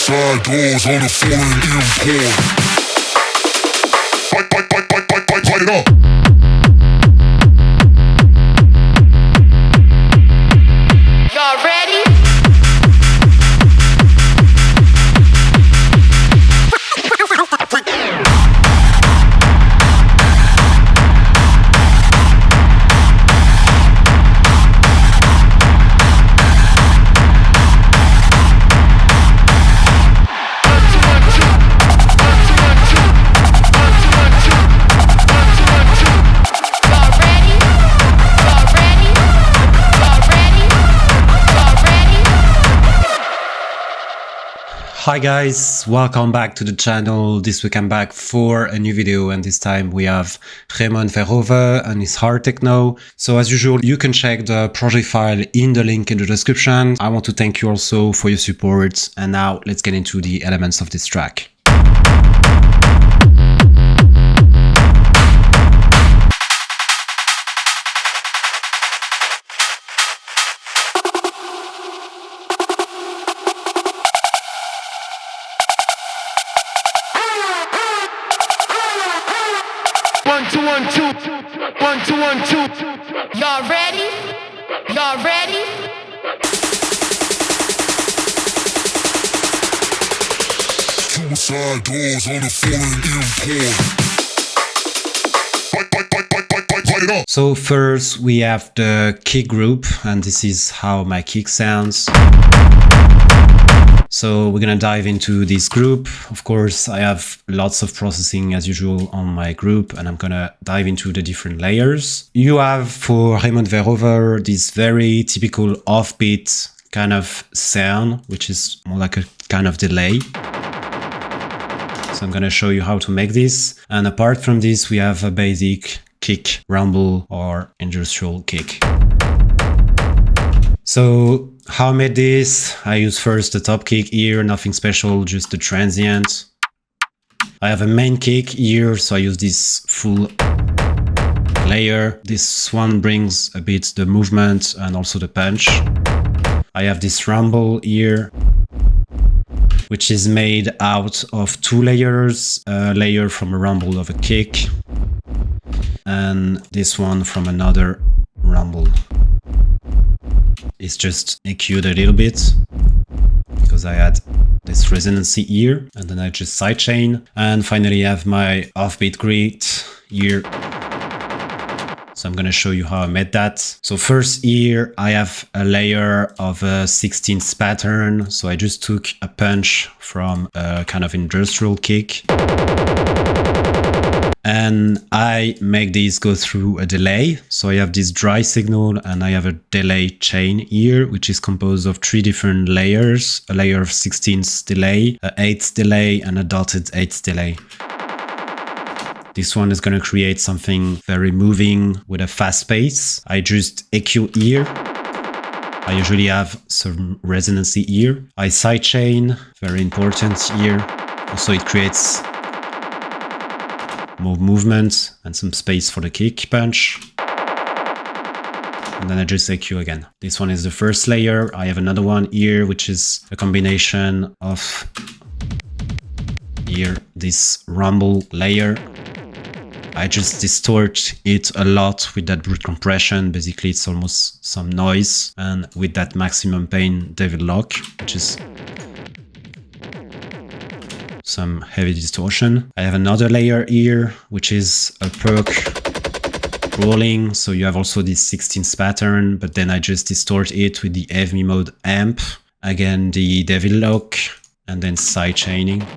Suicide doors on the foreign import. Light it up. Y'all ready? Hi guys, welcome back to the channel. This week I'm back for a new video, and this time we have Remon Verhoeve and his HARDTECHNO. So as usual, you can check the project file in the link in the description. I want to thank you also for your support, and now let's get into the elements of this track. One, two, one, two. One, two, one, two. Y'all ready? Y'all ready? Suicide doors on the foreign import. Light it up. So first we have the kick group, and this is how my kick sounds. So we're gonna dive into this group. Of course, I have lots of processing as usual on my group, and I'm gonna dive into the different layers. You have for Remon Verhoeve this very typical offbeat kind of sound, which is more like a kind of delay. So I'm gonna show you how to make this. And apart from this, we have a basic kick, rumble, or industrial kick. So how I made this, I use first the top kick here, nothing special, just the transient. I have a main kick here, so I use this full layer. This one brings a bit the movement and also the punch. I have this rumble here, which is made out of two layers, a layer from a rumble of a kick, and this one from another rumble. It's just EQ'd a little bit because I had this resonancy here, and then I just sidechain, and finally I have my offbeat grid here. So I'm gonna show you how I made that. So first here I have a layer of a 16th pattern. So I just took a punch from a kind of industrial kick, and I make this go through a delay. So I have this dry signal, and I have a delay chain here, which is composed of three different layers: a layer of 16th delay, a 8th delay, and a dotted 8th delay. This one is going to create something very moving with a fast pace. I just EQ here. I usually have some resonancy here. I sidechain, very important here. Also it creates more movement and some space for the kick punch. And then I just EQ again. This one is the first layer. I have another one here, which is a combination of here, this rumble layer. I just distort it a lot with that brute compression. Basically, it's almost some noise. And with that maximum pain devil lock, which is some heavy distortion. I have another layer here, which is a perk rolling. So you have also this 16th pattern, but then I just distort it with the heavy mode amp. Again, the devil lock, and then side chaining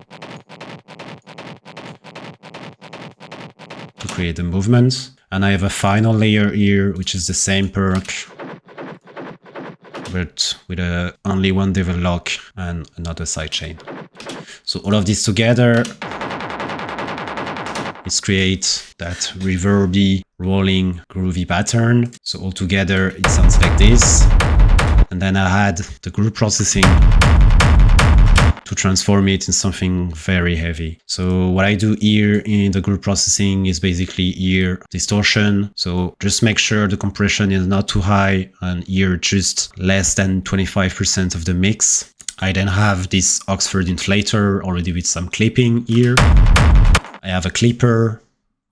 to create the movement. And I have a final layer here, which is the same perk, but with only one devil lock and another sidechain. So all of this together, it creates that reverby, rolling, groovy pattern. So all together, it sounds like this. And then I had the group processing to transform it in something very heavy. So what I do here in the group processing is basically ear distortion. So just make sure the compression is not too high and ear just less than 25% of the mix. I then have this Oxford inflator already with some clipping here. I have a clipper,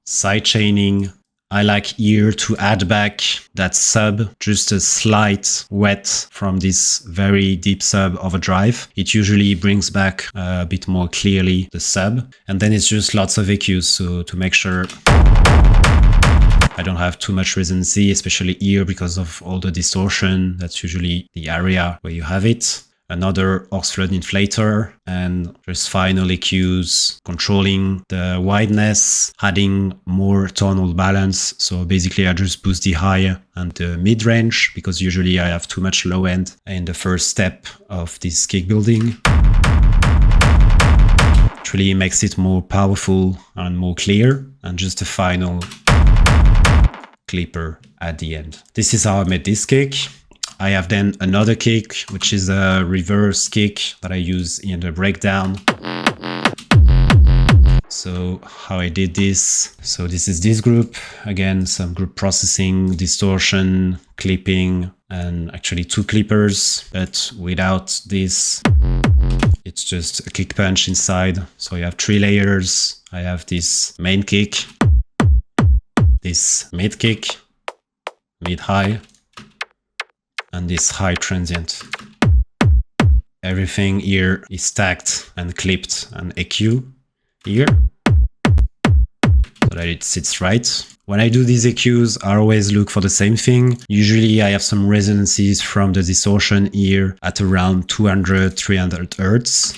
side chaining. I like here to add back that sub, just a slight wet from this very deep sub overdrive. It usually brings back a bit more clearly the sub. And then it's just lots of EQs, so to make sure I don't have too much resonancy, especially here because of all the distortion. That's usually the area where you have it. Another Oxford inflator, and just final EQs, controlling the wideness, adding more tonal balance. So basically I just boost the high and the mid range, because usually I have too much low end in the first step of this kick building. It really makes it more powerful and more clear, and just a final clipper at the end. This is how I made this kick. I have then another kick, which is a reverse kick that I use in the breakdown. So how I did this. So this is this group. Again, some group processing, distortion, clipping, and actually 2 clippers, but without this, it's just a kick punch inside. So you have 3 layers. I have this main kick, this mid kick, mid high, and this high transient. Everything here is stacked and clipped and EQ here, so that it sits right. When I do these EQs, I always look for the same thing. Usually I have some resonances from the distortion here at around 200-300 Hz.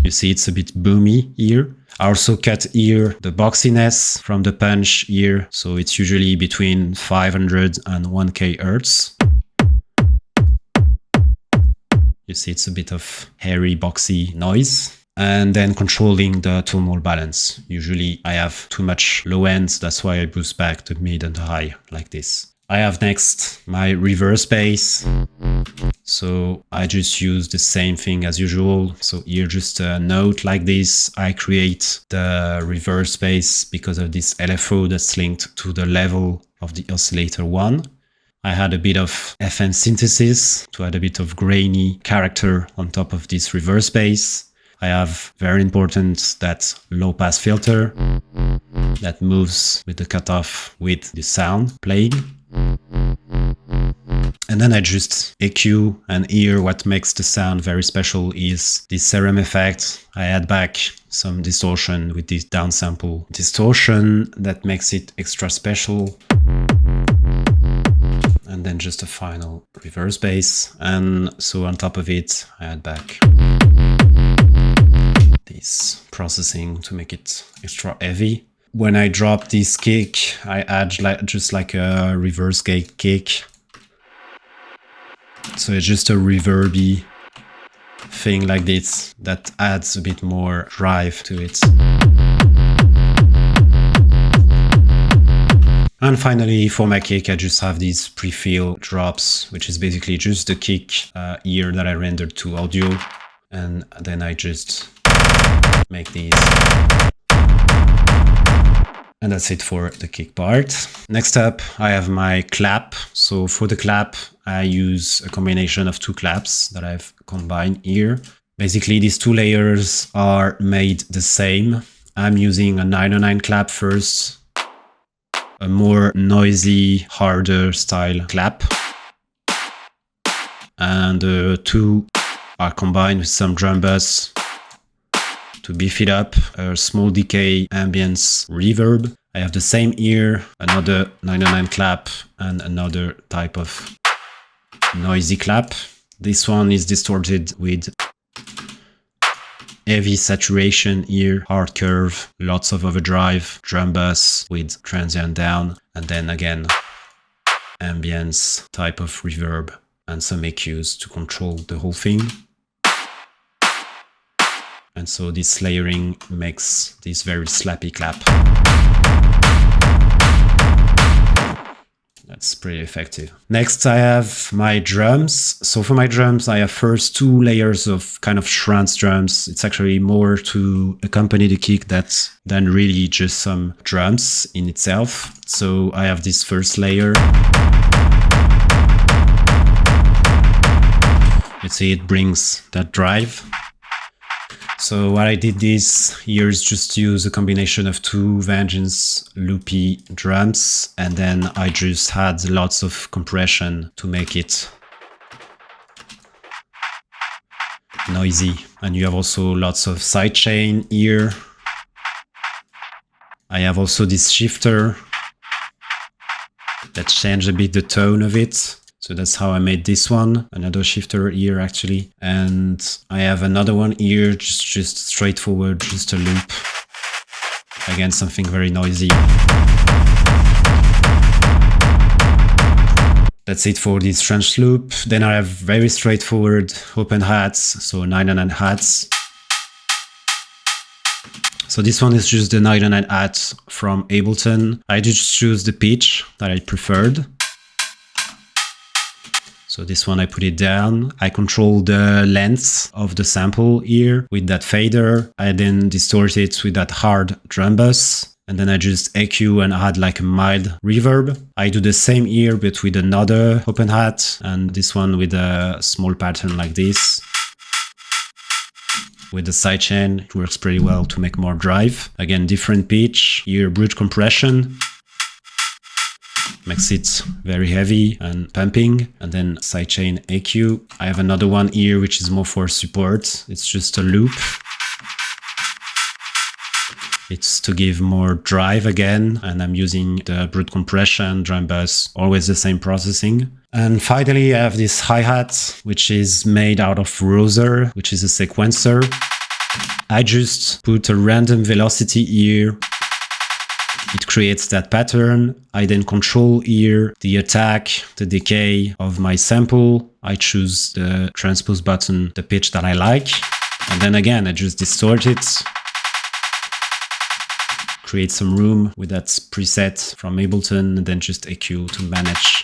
You see it's a bit boomy here. I also cut here the boxiness from the punch here, so it's usually between 500 and 1K Hertz. You see it's a bit of hairy, boxy noise. And then controlling the tonal balance. Usually I have too much low ends, that's why I boost back the mid and the high like this. I have next my reverse bass. So I just use the same thing as usual. So here just a note like this. I create the reverse bass because of this LFO that's linked to the level of the oscillator 1. I had a bit of FM synthesis to add a bit of grainy character on top of this reverse bass. I have, very important, that low pass filter that moves with the cutoff with the sound playing. And then I just EQ, and here what makes the sound very special is this Serum effect. I add back some distortion with this downsample distortion that makes it extra special. And then just a final reverse bass. And so on top of it, I add back this processing to make it extra heavy. When I drop this kick, I add just like a reverse gate kick. So it's just a reverby thing like this that adds a bit more drive to it. And finally, for my kick, I just have these pre-fill drops, which is basically just the kick here that I rendered to audio. And then I just make these. And that's it for the kick part. Next up, I have my clap. So for the clap, I use a combination of 2 claps that I've combined here. Basically, these 2 layers are made the same. I'm using a 909 clap first, a more noisy, harder style clap. And the 2 are combined with some drum bass to beef it up, a small decay ambience reverb. I have the same here, another 909 clap and another type of noisy clap. This one is distorted with heavy saturation here, hard curve, lots of overdrive, drum bass with transient down, and then again ambience type of reverb and some EQs to control the whole thing. And so this layering makes this very slappy clap. That's pretty effective. Next, I have my drums. So for my drums, I have first 2 layers of kind of trance drums. It's actually more to accompany the kick than really just some drums in itself. So I have this first layer. You see it brings that drive. So what I did this here is just use a combination of two Vengeance loopy drums, and then I just had lots of compression to make it noisy. And you have also lots of sidechain here. I have also this shifter that changed a bit the tone of it. So that's how I made this one. Another shifter here actually. And I have another one here, just straightforward, just a loop. Again, something very noisy. That's it for this trench loop. Then I have very straightforward open hats, so 909 hats. So this one is just the 909 hat from Ableton. I just choose the pitch that I preferred. So this one I put it down. I control the length of the sample here with that fader. I then distort it with that hard drum bass. And then I just EQ and add like a mild reverb. I do the same here, but with another open hat, and this one with a small pattern like this. With the sidechain, it works pretty well to make more drive. Again, different pitch, here brute compression. Makes it very heavy and pumping, and then sidechain EQ. I have another one here which is more for support. It's just a loop. It's to give more drive again, and I'm using the brute compression, drum bass, always the same processing. And finally, I have this hi-hat, which is made out of Roser, which is a sequencer. I just put a random velocity here. It creates that pattern. I then control here the attack, the decay of my sample. I choose the transpose button, the pitch that I like. And then again, I just distort it. Create some room with that preset from Ableton, and then just EQ to manage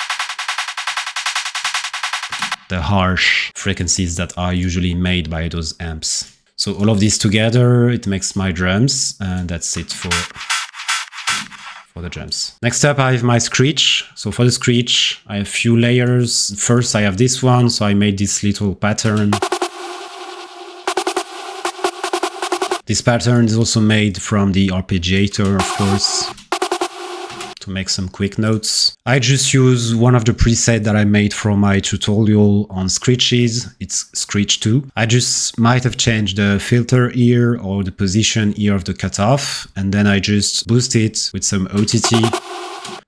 the harsh frequencies that are usually made by those amps. So all of this together, it makes my drums, and that's it for the drums. Next up, I have my screech. So for the screech, I have a few layers. First, I have this one, so I made this little pattern. This pattern is also made from the arpeggiator, of course, to make some quick notes. I just use one of the presets that I made from my tutorial on Screeches. It's Screech 2. I just might have changed the filter here or the position here of the cutoff, and then I just boost it with some OTT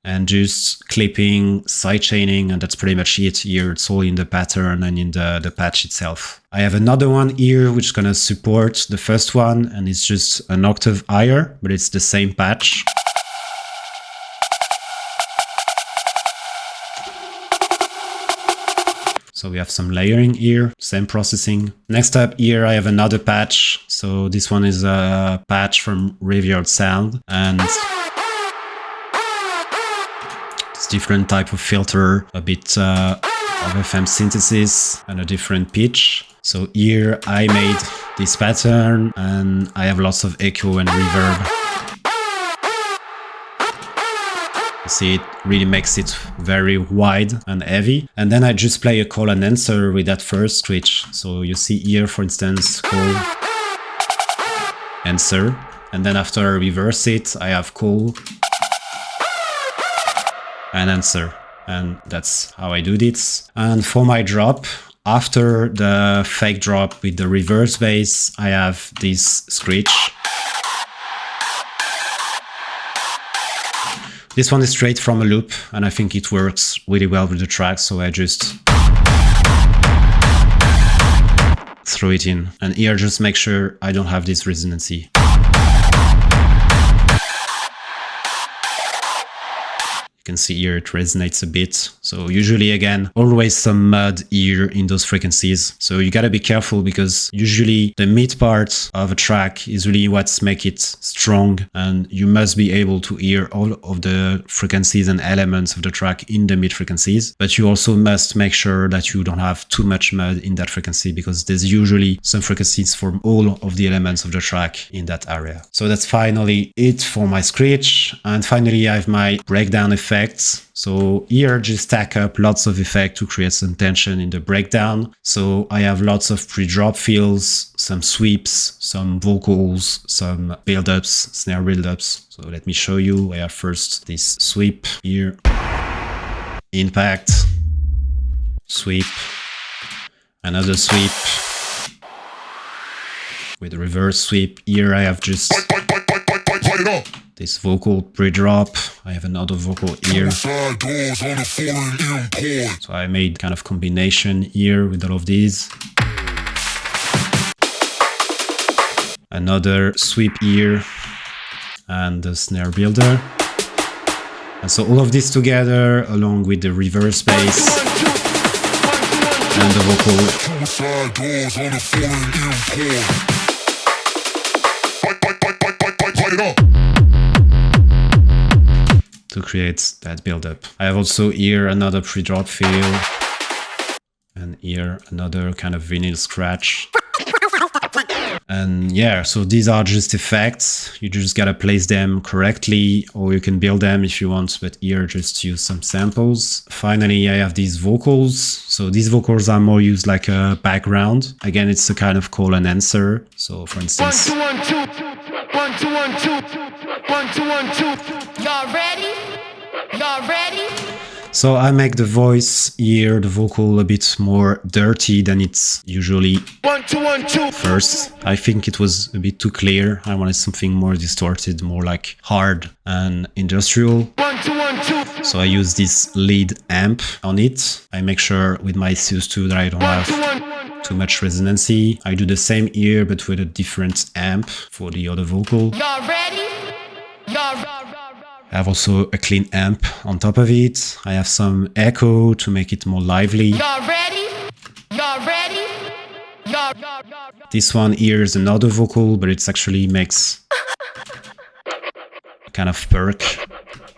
and just clipping, sidechaining, and that's pretty much it here. It's all in the pattern and in the patch itself. I have another one here which is gonna support the first one, and it's just an octave higher, but it's the same patch. So we have some layering here, same processing. Next up here, I have another patch. So this one is a patch from Graveyard Sound, and it's different type of filter, a bit of FM synthesis and a different pitch. So here I made this pattern, and I have lots of echo and reverb. You see, it really makes it very wide and heavy. And then I just play a call and answer with that first screech. So you see here, for instance, call, answer. And then after I reverse it, I have call and answer. And that's how I do this. And for my drop, after the fake drop with the reverse bass, I have this screech. This one is straight from a loop, and I think it works really well with the track, so I just throw it in. And here, just make sure I don't have this resonancy. You can see here it resonates a bit. So usually, again, always some mud here in those frequencies. So you gotta be careful, because usually the mid part of a track is really what's make it strong, and you must be able to hear all of the frequencies and elements of the track in the mid frequencies. But you also must make sure that you don't have too much mud in that frequency, because there's usually some frequencies for all of the elements of the track in that area. So that's finally it for my screech. And finally, I have my breakdown effect effects. So here just stack up lots of effects to create some tension in the breakdown. So I have lots of pre-drop fills, some sweeps, some vocals, some build-ups, snare build-ups. So let me show you. I have first this sweep here, impact, sweep, another sweep with a reverse sweep. Here I have just this vocal pre-drop. I have another vocal here. So I made kind of combination here with all of these. Another sweep here and the snare builder. And so all of this together along with the reverse bass and the vocal to create that build-up. I have also here another pre-drop fill and here another kind of vinyl scratch. And yeah, so these are just effects. You just gotta place them correctly, or you can build them if you want, but here just use some samples. Finally, I have these vocals. So these vocals are more used like a background. Again, it's a kind of call and answer. So for instance, 1 2 1 2 1 2 1 2 1 2 1 2. Y'all ready? Y'all ready? so I make the voice here, the vocal a bit more dirty than it's usually 1 2 1 2. first. I think it was a bit too clear. I wanted something more distorted, more like hard and industrial. 1 2 1 2. So I use this lead amp on it. I make sure with my CS2 that I don't 1 2 have 1. too much resonancy. I do the same here, but with a different amp for the other vocal. Y'all ready? Y'all I have also a clean amp on top of it. I have some echo to make it more lively. Y'all ready? Y'all ready? Y'all This one here is another vocal, but it actually makes a kind of perk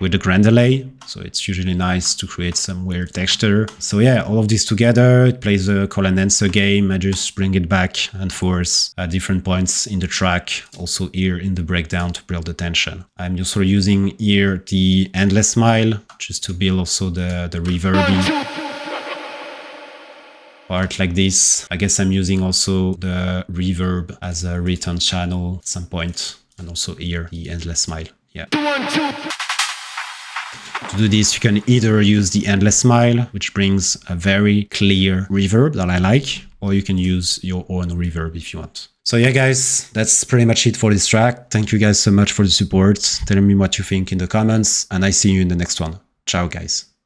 with the grand delay. So it's usually nice to create some weird texture. So yeah, all of this together, it plays a call and answer game. I just bring it back and forth at different points in the track, also here in the breakdown to build the tension. I'm also using here the endless smile just to build also the reverby part like this. I guess I'm using also the reverb as a return channel at some point, and also here the endless smile. Yeah. 1 2. To do this, you can either use the endless smile, which brings a very clear reverb that I like, or you can use your own reverb if you want. So yeah, guys, that's pretty much it for this track. Thank you guys so much for the support. Tell me what you think in the comments, and I see you in the next one. Ciao, guys.